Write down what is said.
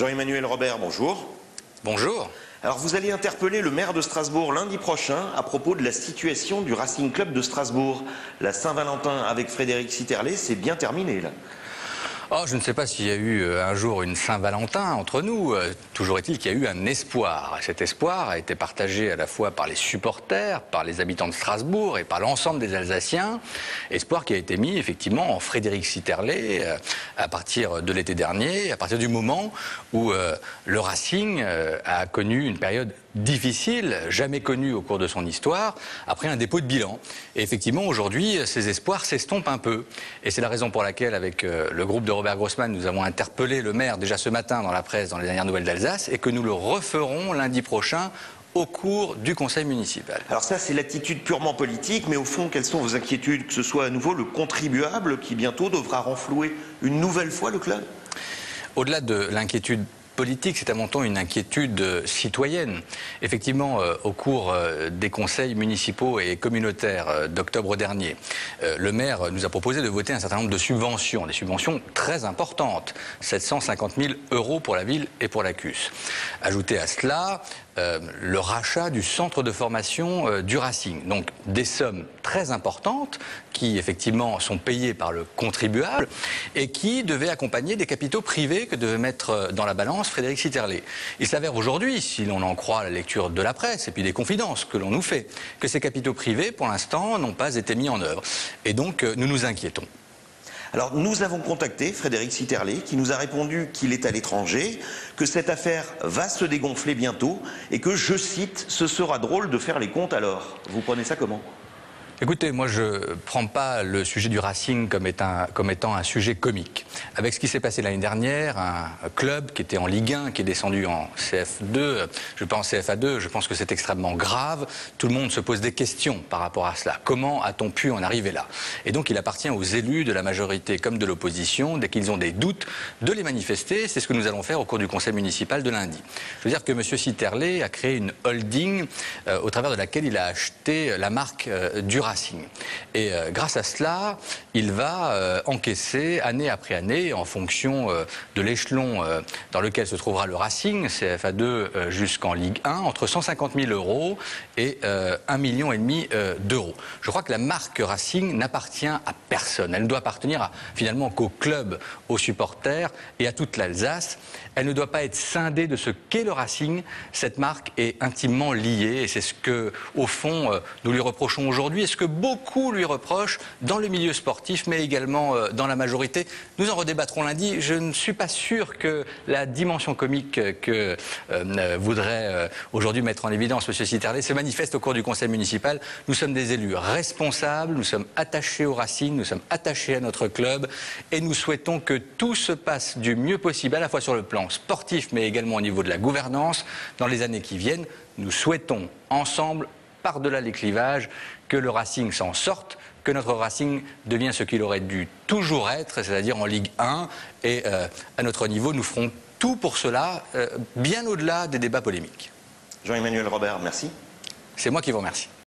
Jean-Emmanuel Robert, bonjour. Bonjour. Alors vous allez interpeller le maire de Strasbourg lundi prochain à propos de la situation du Racing Club de Strasbourg. La Saint-Valentin avec Frédéric Sitterlé, c'est bien terminé là. Oh, je ne sais pas s'il y a eu un jour une Saint-Valentin entre nous. Toujours est-il qu'il y a eu un espoir. Cet espoir a été partagé à la fois par les supporters, par les habitants de Strasbourg et par l'ensemble des Alsaciens. Espoir qui a été mis effectivement en Frédéric Sitterlé à partir de l'été dernier, à partir du moment où le Racing a connu une période difficile, jamais connue au cours de son histoire, après un dépôt de bilan. Et effectivement, aujourd'hui, ces espoirs s'estompent un peu. Et c'est la raison pour laquelle, avec le groupe de Robert Grossman, nous avons interpellé le maire déjà ce matin dans la presse, dans les dernières nouvelles d'Alsace, et que nous le referons lundi prochain au cours du conseil municipal. Alors ça, c'est l'attitude purement politique, mais au fond, quelles sont vos inquiétudes? Que ce soit à nouveau le contribuable qui bientôt devra renflouer une nouvelle fois le club? Au-delà de l'inquiétude politique, c'est à mon temps une inquiétude citoyenne. Effectivement, au cours des conseils municipaux et communautaires d'octobre dernier, le maire nous a proposé de voter un certain nombre de subventions, des subventions très importantes, 750 000 € pour la ville et pour la CUS. Ajoutez à cela le rachat du centre de formation du Racing. Donc des sommes très importantes qui effectivement sont payées par le contribuable et qui devaient accompagner des capitaux privés que devait mettre dans la balance Frédéric Sitterlé. Il s'avère aujourd'hui, si l'on en croit la lecture de la presse et puis des confidences que l'on nous fait, que ces capitaux privés pour l'instant n'ont pas été mis en œuvre. Et donc nous nous inquiétons. Alors nous avons contacté Frédéric Sitterlé qui nous a répondu qu'il est à l'étranger, que cette affaire va se dégonfler bientôt et que, je cite, ce sera drôle de faire les comptes alors. Vous prenez ça comment ? Écoutez, moi je ne prends pas le sujet du Racing comme étant un sujet comique. Avec ce qui s'est passé l'année dernière, un club qui était en Ligue 1, qui est descendu en CF2, je pense CFA2, je pense que c'est extrêmement grave. Tout le monde se pose des questions par rapport à cela. Comment a-t-on pu en arriver là? Et donc il appartient aux élus de la majorité comme de l'opposition, dès qu'ils ont des doutes, de les manifester. C'est ce que nous allons faire au cours du conseil municipal de lundi. Je veux dire que M. Sitterlé a créé une holding au travers de laquelle il a acheté la marque du Racing. Et grâce à cela, il va encaisser année après année, en fonction de l'échelon dans lequel se trouvera le Racing, CFA2 jusqu'en Ligue 1, entre 150 000 € et 1,5 million d'euros. Je crois que la marque Racing n'appartient à personne. Elle ne doit appartenir finalement qu'au club, aux supporters et à toute l'Alsace. Elle ne doit pas être scindée de ce qu'est le Racing. Cette marque est intimement liée et c'est ce que, au fond, nous lui reprochons aujourd'hui et ce que beaucoup lui reprochent dans le milieu sportif, mais également dans la majorité. Nous en redébattrons lundi. Je ne suis pas sûr que la dimension comique que voudrait aujourd'hui mettre en évidence M. Sitterlé se manifeste au cours du conseil municipal. Nous sommes des élus responsables, nous sommes attachés au Racing, nous sommes attachés à notre club et nous souhaitons que tout se passe du mieux possible, à la fois sur le plan sportif, mais également au niveau de la gouvernance. Dans les années qui viennent, nous souhaitons ensemble, par-delà les clivages, que le Racing s'en sorte, que notre Racing devienne ce qu'il aurait dû toujours être, c'est-à-dire en Ligue 1. Et à notre niveau, nous ferons tout pour cela, bien au-delà des débats polémiques. Jean-Emmanuel Robert, merci. C'est moi qui vous remercie.